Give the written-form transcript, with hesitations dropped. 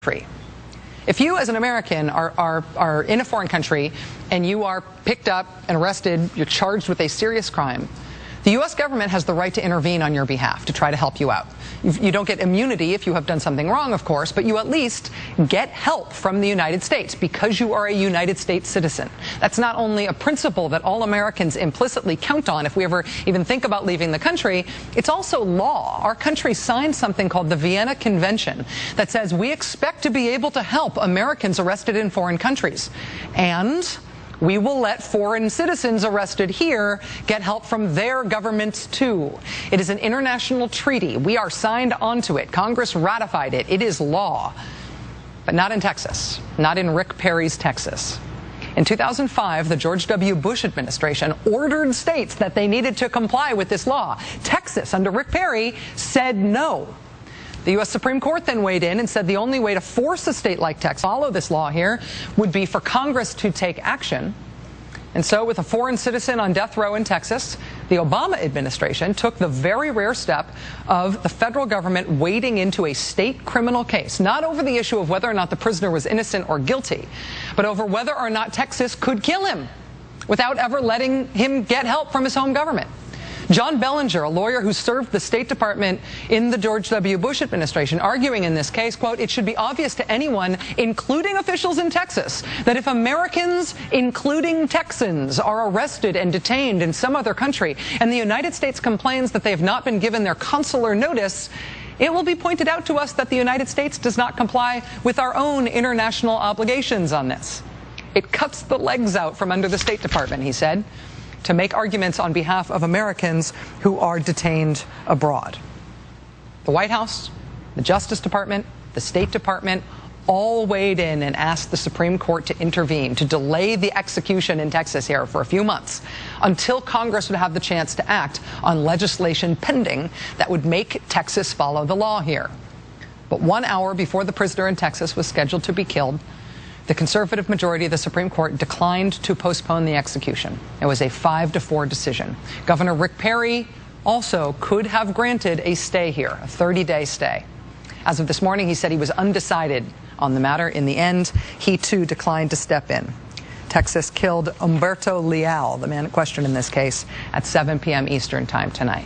country. If you, as an American, are in a foreign country and you are picked up and arrested, you're charged with a serious crime, the U.S. government has the right to intervene on your behalf to try to help you out. You don't get immunity if you have done something wrong, of course, but you at least get help from the United States because you are a United States citizen. That's not only a principle that all Americans implicitly count on if we ever even think about leaving the country, it's also law. Our country signed something called the Vienna Convention that says we expect to be able to help Americans arrested in foreign countries. And we will let foreign citizens arrested here get help from their governments, too. It is an international treaty. We are signed onto it. Congress ratified it. It is law. But not in Texas. Not in Rick Perry's Texas. In 2005, the George W. Bush administration ordered states that they needed to comply with this law. Texas, under Rick Perry, said no. The U.S. Supreme Court then weighed in and said the only way to force a state like Texas to follow this law here would be for Congress to take action. And so, with a foreign citizen on death row in Texas, the Obama administration took the very rare step of the federal government wading into a state criminal case, not over the issue of whether or not the prisoner was innocent or guilty, but over whether or not Texas could kill him without ever letting him get help from his home government. John Bellinger, a lawyer who served the State Department in the George W. Bush administration, arguing in this case, quote, "It should be obvious to anyone, including officials in Texas, that if Americans, including Texans, are arrested and detained in some other country, and the United States complains that they have not been given their consular notice, it will be pointed out to us that the United States does not comply with our own international obligations on this." It cuts the legs out from under the State Department, he said, to make arguments on behalf of Americans who are detained abroad. The White House, the Justice Department, the State Department all weighed in and asked the Supreme Court to intervene, to delay the execution in Texas here for a few months until Congress would have the chance to act on legislation pending that would make Texas follow the law here. But 1 hour before the prisoner in Texas was scheduled to be killed, the conservative majority of the Supreme Court declined to postpone the execution. It was a 5-4 decision. Governor Rick Perry also could have granted a stay here, a 30-day stay. As of this morning, he said he was undecided on the matter. In the end, he too declined to step in. Texas killed Humberto Leal, the man in question in this case, at 7 p.m. Eastern time tonight.